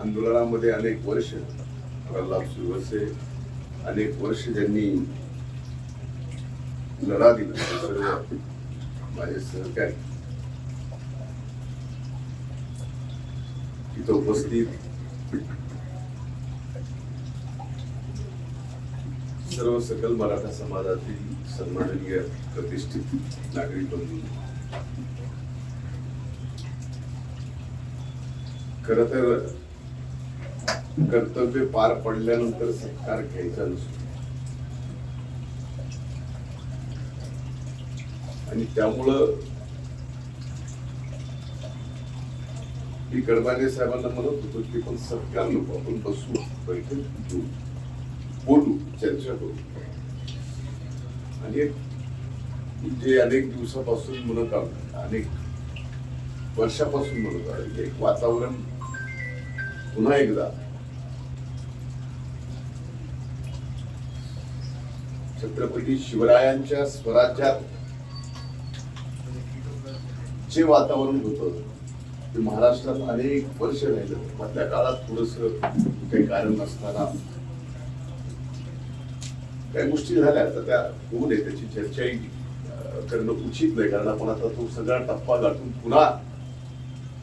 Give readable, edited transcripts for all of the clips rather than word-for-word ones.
आंदोलनामध्ये अनेक वर्ष प्रल्हाद सुरवसे अनेक वर्ष ज्यांनी लढा दिला सर्व माझे सहकारी तिथं उपस्थित सर्व सकल मराठा समाजातील सन्माननीय प्रतिष्ठित नागरिक बंधू, खर तर कर्तव्य पार पडल्यानंतर सत्कार घ्यायचा नसतो आणि त्यामुळं मी कडबाने साहेबांना म्हणत होतो की पण सत्कार नको, आपण बसू, बैठक घेऊ, बोलू, चर्चा करू. आणि जे अनेक दिवसापासून म्हणत आहोत, अनेक वर्षापासून म्हणत आहोत, एक वातावरण पुन्हा एकदा छत्रपती शिवरायांच्या स्वराज्यात जे वातावरण होतं ते महाराष्ट्रात अनेक वर्ष राहिलं. मधल्या काळात थोडस काही कारण नसताना काही गोष्टी झाल्या, तर त्या होऊ नये त्याची चर्चाही करणं उचित नाही, कारण आपण आता तो सगळा टप्पा गाठून पुन्हा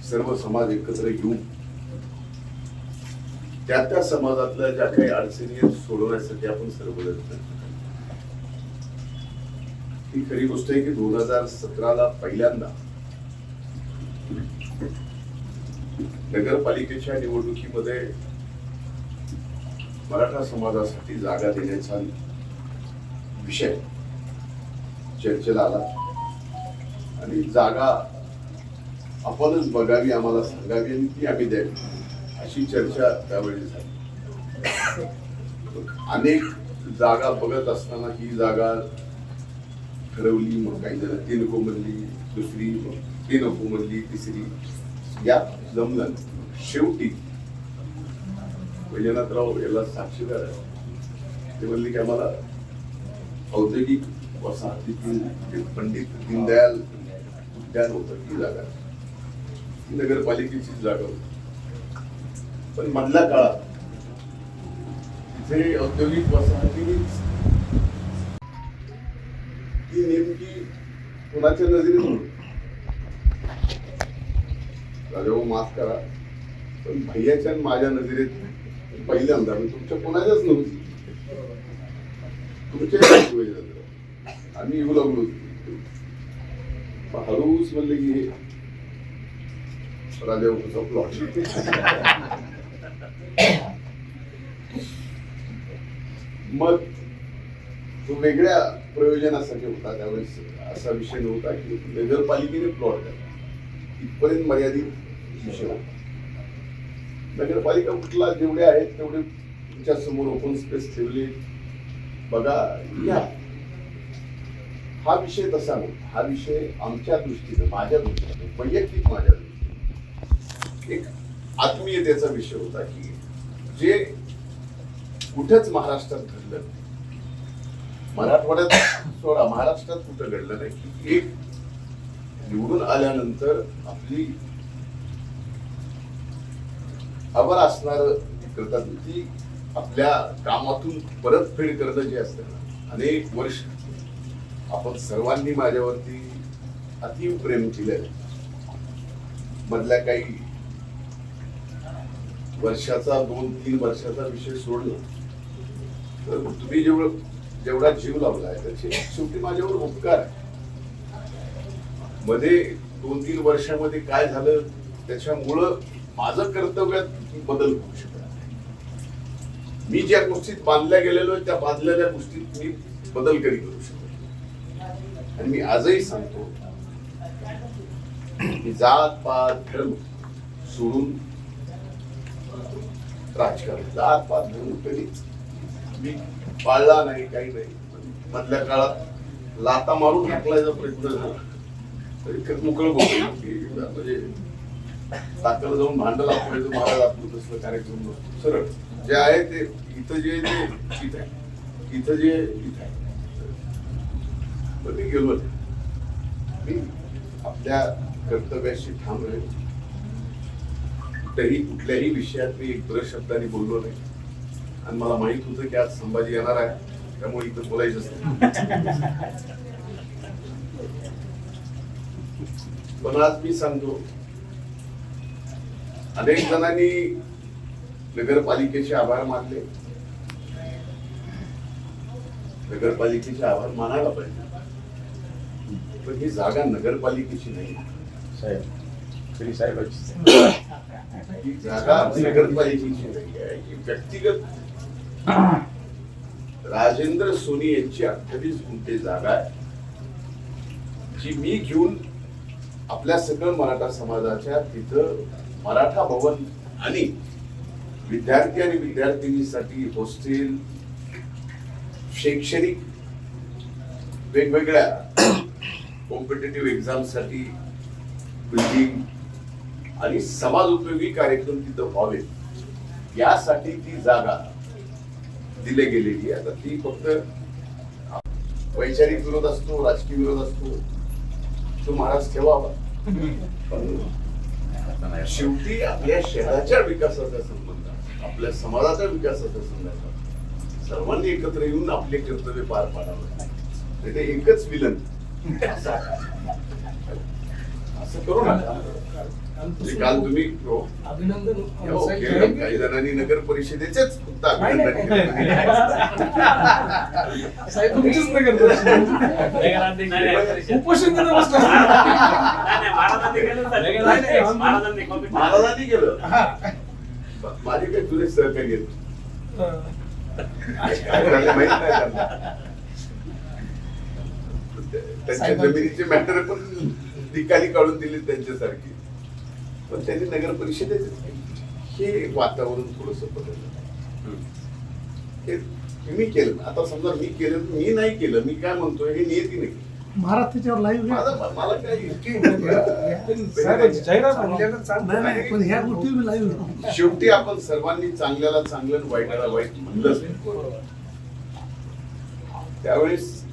सर्व समाज एकत्र येऊन त्या समाजातल्या ज्या काही अडचणी सोडवण्यासाठी आपण सर्वजण ही खरी गोष्ट आहे की 2017ला पहिल्यांदा नगरपालिकेच्या निवडणुकीमध्ये मराठा समाजासाठी जागा देण्याचा विषय चर्चेला आला आणि जागा आपणच बघावी, आम्हाला सांगावी आणि ती आम्ही द्यावी अशी चर्चा त्यावेळी झाली. अनेक जागा बघत असताना ही जागा ठरवली, मग काही जण ती नको म्हणली, दुसरी ती नको म्हणली, तिसरी या जमलं. शेवटी वैजनाथराव याला साक्षीदार आहे, ते म्हणले की आम्हाला औद्योगिक वसाहतीतील पंडित दीनदयाल उद्यान होतं, ती जागा नगरपालिकेची जागा होती. पण मधल्या काळात तिथे औद्योगिक वसाहतीच ती नेमकी कोणाच्या नजरेत होती, राजाभाऊ माफ करा, पण भैयाच्या माझ्या नजरेत पहिल्यांदा तुमच्या कोणाच्याच नव्हती, तुमच्या आम्ही येऊ लागलो. हळूच म्हणले की राजाभाऊचा प्लॉट. मग तो वेगळ्या प्रयोजनासाठी होता, त्यावेळेस असा विषय नव्हता की नगरपालिकेने प्लॉट द्यावा, इथपर्यंत मर्यादित विषय होता. नगरपालिका कुठला जेवढे आहेत तेवढे तुमच्या समोर ओपन स्पेस ठेवले, बघा या. हा विषय तसा नव्हता, हा विषय आमच्या दृष्टीने, माझ्या दृष्टीने, वैयक्तिक माझ्या दृष्टीने एक आत्मीयतेचा विषय होता की जे कुठेच महाराष्ट्रात घडलं, मराठवाड्यात सोडा, महाराष्ट्रात कुठं घडलं नाही की एक निवडून आल्यानंतर आपली आवर असणार कृतज्ञती आपल्या कामातून परतफेड करणं जे असतं ना, अनेक वर्ष आपण सर्वांनी माझ्यावरती अतीव प्रेम केलं. मधल्या काही वर्षाचा 2-3 वर्षाचा विषय सोडला तर तुम्ही जेवढा जीव लावलाय त्याचे शेवटी माझ्यावर उपकार आहे. मध्ये 2-3 वर्षामध्ये काय झालं त्याच्यामुळं माझं कर्तव्यात बदल होऊ शकत नाही. मी ज्या गोष्टीत बांधल्या गेलेलो त्या बांधलेल्या गोष्टीत मी बदल कधी करू शकतो. आणि मी आजही सांगतो की जात पात धर्म सोडून राजकारण, जात पात धर्म कधीच मी पाळला नाही, काही नाही. मधल्या काळात लाता मारून हाकलायचा प्रयत्न झाला तरी मोकळं बोलतो, म्हणजे टाकलं जाऊन भांडल आपलं महाराज आपलं तसलं कार्यक्रम सरळ जे आहे ते इथं जे ते इथं आहे, इथं जे इथं आहे. पण मी गेलो, मी आपल्या कर्तव्याशी ठाम राहील. कुठल्याही विषयात मी एक ब्र शब्दाने बोललो नाही. आणि मला माहित होतं की आज संभाजी येणार आहे, त्यामुळे इथं बोलायचंच नाही. पण आज मी सांगतो, अनेक जणांनी नगरपालिकेचे आभार मानले. नगरपालिकेचे आभार मानायला पाहिजे, पण ही जागा नगरपालिकेची नाही साहेब, तरी साहेबांची ही जागा नगरपालिकेची नाही आहे. ही व्यक्तिगत राजेंद्र सोनी यांची 28 गुंठे जागा आहे, जी मी घेऊन आपल्या सकल मराठा समाजाच्या तिथं मराठा भवन आणि विद्यार्थी आणि विद्यार्थिनीसाठी हॉस्टेल, शैक्षणिक वेगवेगळ्या कॉम्पिटेटिव्ह एक्झामसाठी बिल्डिंग आणि समाज उपयोगी कार्यक्रम तिथं व्हावे यासाठी ती जागा दिली गेलेली आहे. आता ती फक्त वैचारिक विरोध असतो, राजकीय विरोध असतो, तो महाराज ठेवावा, पण शेवटी आपल्या शहराच्या विकासाचा संबंध, आपल्या समाजाच्या विकासाचा संबंध, सर्वांनी एकत्र येऊन आपले कर्तव्य पार पाडावे. ते एकच विलन असं करू नका. काल तुम्ही अभिनंदन काही जणांनी नगर परिषदेचेच फक्त अभिनंदन केलं. साहेब तुमचीच नगर परिषद उपोषण महाराजांनी केलं. माझे काही जुने सहकारी आहेत, काय झाले माहित नाही त्यांना. त्यांच्या जमिनीचे मॅटर पण निकाली काढून दिले त्यांच्यासारखी, पण त्यांनी नगर परिषदेच हे वातावरण थोडस बदललं. हे मी केलं. आता समजा मी केलं, मी नाही केलं, मी काय म्हणतोय हे नियती नाही. महाराज त्याच्यावर लाईव्ह मला काय पण ह्या गोष्टी लाईव्ह. शेवटी आपण सर्वांनी चांगल्याला चांगलं, वाईटाला वाईट म्हणलंच. त्यावेळेस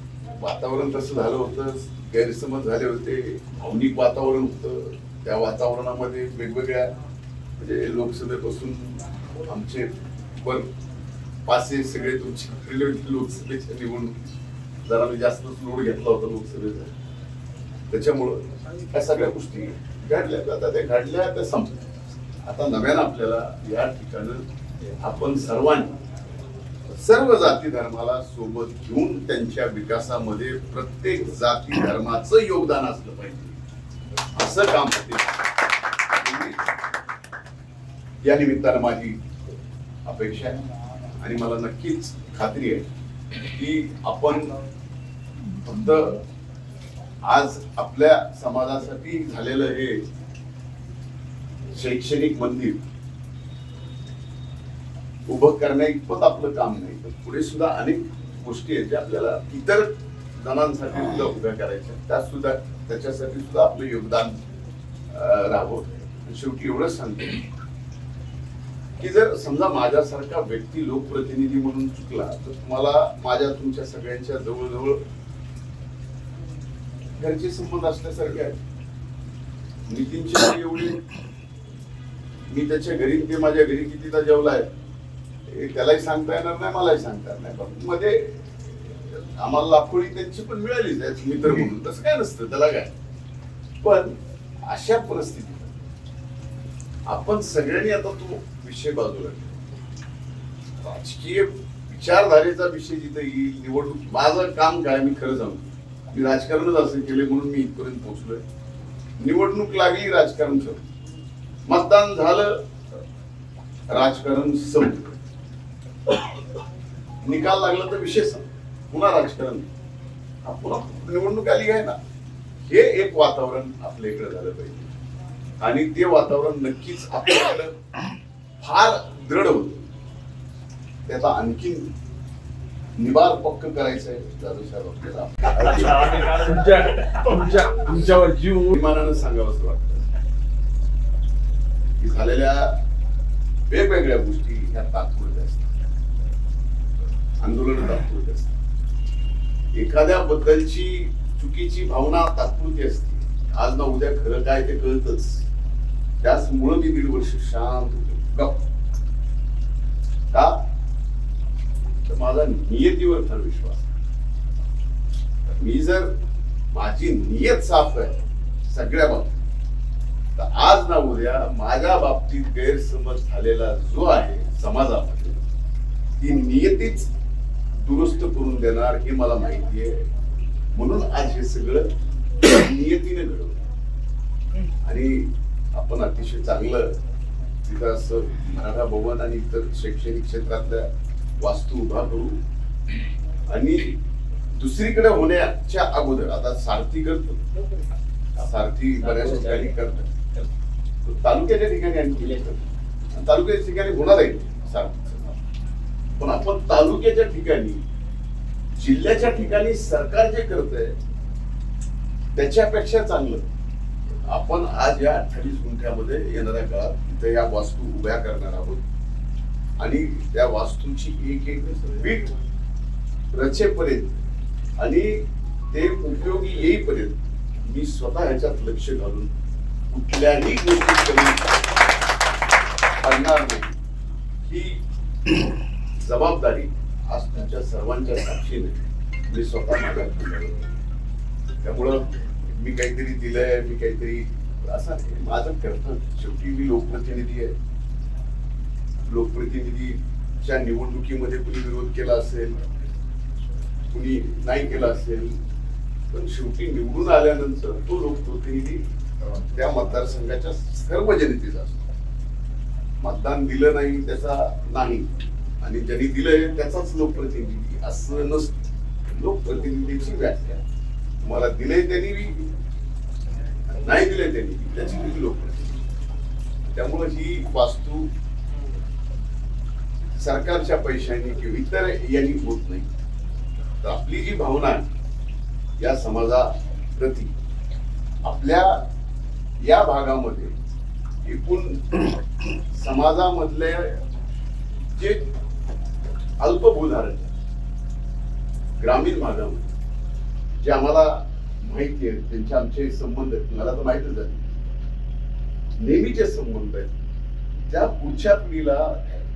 वातावरण तसं झालं होतं, गैरसमज झाले होते, भावनिक वातावरण होतं. त्या वातावरणामध्ये वेगवेगळ्या म्हणजे लोकसभेपासून आमचे वर पासे सगळे तुमचे लोकसभेच्या निवडणूक जरा मी जास्तच लोड घेतला होता लोकसभेचा, त्याच्यामुळं त्या सगळ्या गोष्टी घडल्या. आता त्या घडल्या त्या संपल्या. आता नव्यानं आपल्याला या ठिकाणी आपण सर्वांनी सर्व जाती धर्माला सोबत घेऊन त्यांच्या विकासामध्ये प्रत्येक जाती धर्माचं योगदान असलं पाहिजे, असं काम होते. या निमित्तानं माझी अपेक्षा आहे आणि मला नक्कीच खात्री आहे की आपण फक्त आज आपल्या समाजासाठी झालेलं हे शैक्षणिक मंदिर उभं करण्या इतपत आपलं काम नाही, तर पुढे सुद्धा अनेक गोष्टी आहेत ज्या आपल्याला इतर जणांसाठी सुद्धा उभ्या करायच्या, त्याच्यासाठी सुद्धा आपलं योगदान राहावं. शेवटी एवढंच सांगतो की जर समजा माझ्यासारखा व्यक्ती लोकप्रतिनिधी म्हणून चुकला तर तुम्हाला तुमच्या सगळ्यांच्या जवळजवळ घरचे संबंध असल्यासारखे आहेत. नितीनची एवढी मी त्याच्या घरी, ते माझ्या घरी कितीदा जेवलाय त्यालाही सांगता येणार नाही, मलाही सांगता येणार नाही. पण मध्ये आम्हाला लाखोळी त्यांची पण मिळालीच आहे मित्र म्हणून, तसं काय नसतं त्याला काय. पण अशा परिस्थितीत आपण सगळ्यांनी आता तो विषय बाजूला ठेवू. राजकीय विचारधारेचा विषय जिथे येईल, निवडणूक, माझं काम काय, मी खरं सांगतो, मी राजकारणच असं केले म्हणून मी इथपर्यंत पोहोचलोय. निवडणूक लागली, राजकारण संपलं. मतदान झालं, राजकारण संपलं. निकाल लागला तर विषय संपला, पुन्हा राजकारण, पुन्हा निवडणूक आली आहे ना. हे एक वातावरण आपल्या इकडे झालं पाहिजे आणि ते वातावरण नक्कीच आपल्याकडे फार दृढ होत. त्याचा आणखीन निबार पक्क करायचं आहे जाधव साहेब आपल्याला. तुमच्यावर जीव विमानानं सांगावं असं वाटतं की झालेल्या वेगवेगळ्या गोष्टी ह्या तात्पुरत्या असतात, आंदोलन तात्पुरते असतात. एखाद्या बद्दलची चुकीची भावना तात्पुरती असते, आज ना उद्या खरं काय ते कळतच. त्याचमुळं मी 1.5 वर्ष शांत होतो, गप्प. का तर माझा नियतीवर फार विश्वास आहे. मी जर माझी नियत साफ आहे सगळ्या बाबतीत, तर आज ना उद्या माझ्या बाबतीत गैरसमज झालेला जो आहे समाजामध्ये, ती नियतीच दुरुस्त करून देणार हे मला माहिती आहे. म्हणून आज हे सगळं नियतीने घडवलं. आणि आपण अतिशय चांगलं तिथं असं मराठा भवन आणि इतर शैक्षणिक क्षेत्रातल्या वास्तू उभा करू. आणि दुसरीकडे होण्याच्या अगोदर आता सारथी करतो, सारथी बऱ्याच ठिकाणी करतात, तालुक्याच्या ठिकाणी आणखी करतात, तालुक्याच्या ठिकाणी होणार आहे सारथीचं. पण आपण तालुक्याच्या ठिकाणी, जिल्ह्याच्या ठिकाणी सरकार जे करतंय त्याच्यापेक्षा चांगलं आपण आज या 28 गुंठ्यामध्ये येणाऱ्या काळात इथे या वास्तू उभ्या करणार आहोत. आणि त्या वास्तूची एक एक बीट रचेपर्यंत आणि ते उपयोगी येईपर्यंत मी स्वतः ह्याच्यात लक्ष घालून कुठल्याही गोष्टी करून करणार नाही. ही जबाबदारी आज तुमच्या सर्वांच्या साक्षीने मी स्वतः माझ्या. त्यामुळं मी काहीतरी दिलंय, मी काहीतरी असं नाही. माझं कर्तव्य. शेवटी मी लोकप्रतिनिधी आहे. लोकप्रतिनिधीच्या निवडणुकीमध्ये कुणी विरोध केला असेल, कुणी नाही केला असेल, पण शेवटी निवडून आल्यानंतर तो लोकप्रतिनिधी त्या मतदारसंघाच्या सर्व जनतेचा असतो. मतदान दिलं नाही त्याचा नाही, आणि ज्यांनी दिलंय त्याचाच लोकप्रतिनिधी असं नसतं. लोकप्रतिनिधीची व्याख्या मला दिलंय त्यांनी, नाही दिलंय त्यांनी, त्याची किती लोकप्रतिनिधी. त्यामुळे ही वास्तू सरकारच्या पैशांनी किंवा इतर यांनी होत नाही. तर आपली जी भावना आहे या समाजाप्रती, आपल्या या भागामध्ये एकूण समाजामधले जे अल्पभूधारक ग्रामीण भागामध्ये जे आम्हाला माहिती आहे, त्यांचे आमचे संबंध आहेत, मला तर माहितच आहे, नेहमीचे संबंध आहेत. त्या पुढच्या पिढीला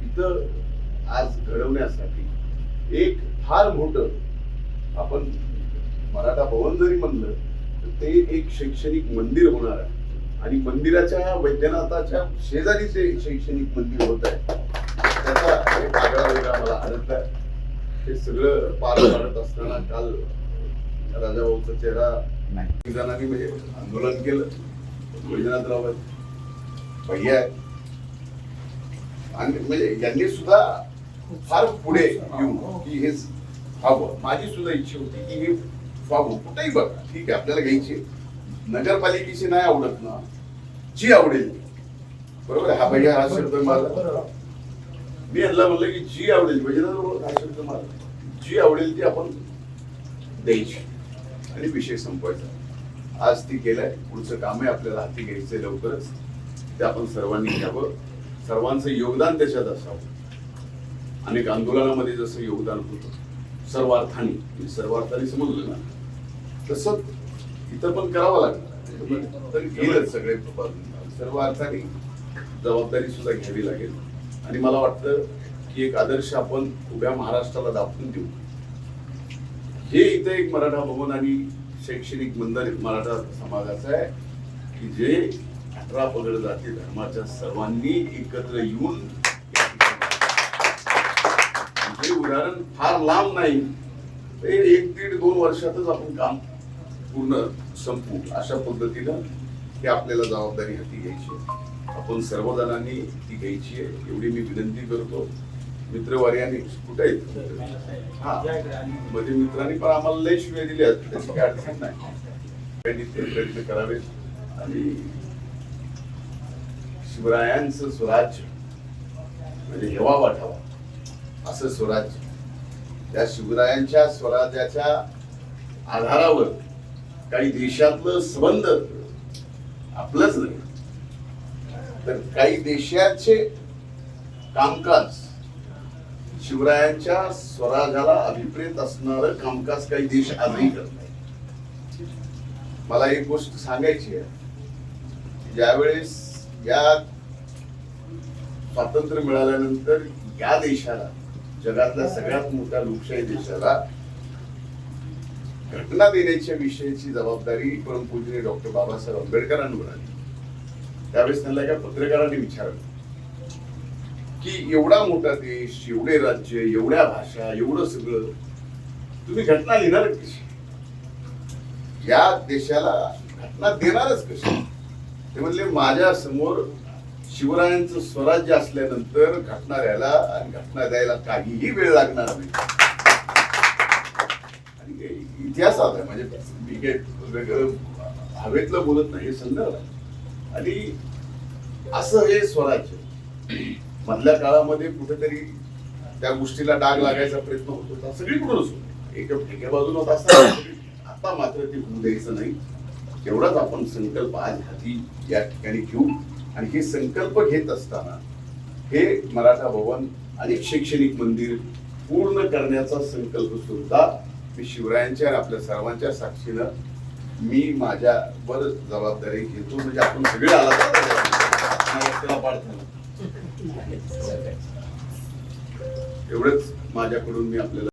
इथं आज घडवण्यासाठी एक फार मोठं, आपण मराठा भवन जरी म्हणलं तर ते एक शैक्षणिक मंदिर होणार आहे. आणि मंदिराच्या वैद्यनाथाच्या शेजारी ते शैक्षणिक मंदिर होत आहे. त्याचा एक आगळा वेगळा मला आनंद आहे. हे सगळं पार पाडत असताना काल राजाभाऊचा चेहरा नाही जणांनी म्हणजे आंदोलन केलं. वैद्यनाथराव भैया आणि म्हणजे यांनी सुद्धा फार पुढे येऊन की हे व्हावं. माझी सुद्धा इच्छा होती की हे व्हावं. कुठेही बघा, ठीक आहे आपल्याला घ्यायची, नगरपालिकेची नाही आवडत ना, जी आवडेल बरोबर. हा भैया हा शब्द मला, मी यांना म्हणलं की जी आवडेल, वैद्यनाथ हा शब्द मला, जी आवडेल ती आपण द्यायची आणि विषय संपवायचा. आज ती केलाय. पुढचं काम आहे आपल्याला हाती घ्यायचंय लवकरच. ते आपण सर्वांनी घ्यावं. सर्वांचं योगदान त्याच्यात असावं. अनेक आंदोलनामध्ये जसं योगदान होतं सर्वार्थाने समजलं ना, तसं इथं पण करावं लागणार. तर गेलंच सगळे सर्व अर्थाने जबाबदारी सुद्धा घ्यावी लागेल. आणि मला वाटतं की एक आदर्श आपण उभ्या महाराष्ट्राला दाखवून देऊ. हे इथं एक मराठा भवन आणि शैक्षणिक मंदिर मराठा समाजाचं आहे की जे 18 पगड जाती धर्माच्या सर्वांनी एकत्र येऊन, हे उदाहरण फार लांब नाही, ते 1-1.5-2 वर्षातच आपण काम पूर्ण संपू अशा पद्धतीनं हे आपल्याला जबाबदारी हाती घ्यायची आहे. आपण सर्वजणांनी ती घ्यायची आहे एवढी मी विनंती करतो. मित्रवर्याने कुठे आहेत, हा मध्ये मित्रांनी पण आम्हाला लय शिव्या दिल्या, त्याची काही अडचण नाही. प्रयत्न करावेत आणि शिवरायांचं स्वराज्य म्हणजे हेवा वाटावा असं स्वराज्य, त्या शिवरायांच्या स्वराज्याच्या आधारावर काही देशातलं संबंध आपलंच नाही तर काही देशाचे कामकाज, शिवरायांच्या स्वराज्याला अभिप्रेत असणारं कामकाज काही देश आजही करत नाही. मला एक गोष्ट सांगायची आहे, ज्यावेळेस या स्वातंत्र्य मिळाल्यानंतर या देशाला, जगातल्या सगळ्यात मोठ्या लोकशाही देशाला घटना देण्याच्या विषयाची जबाबदारी परमपूजनीय डॉक्टर बाबासाहेब आंबेडकरांना मिळाली. त्यावेळेस त्यांना एका पत्रकारांनी विचारलं की एवढा मोठा देश, एवढे राज्य, एवढ्या भाषा, एवढं सगळं तुम्ही घटना लिहिणार कशी, या देशाला घटना देणारच कशी? ते म्हणले माझ्या समोर शिवरायांचं स्वराज्य असल्यानंतर घटना द्यायला आणि घटना द्यायला काहीही वेळ लागणार नाही. आणि इतिहासात आहे, म्हणजे मी काही वेगळं हवेतलं बोलत नाही, हे संदर्भ आहे. आणि असं हे स्वराज्य मधल्या काळामध्ये कुठेतरी त्या गोष्टीला डाग लागायचा प्रयत्न होत होता, सगळीकडूनच होता, एका बाजून होत असताना आता मात्र ते होऊ द्यायचं नाही. तेवढाच आपण संकल्प आज हाती या ठिकाणी घेऊ. आणि हे संकल्प घेत असताना हे मराठा भवन आणि शैक्षणिक मंदिर पूर्ण करण्याचा संकल्प सुद्धा मी शिवरायांच्या आणि आपल्या सर्वांच्या साक्षीनं मी माझ्यावर जबाबदारी घेतो. म्हणजे आपण सगळे आला एवढंच माझ्याकडून मी आपल्याला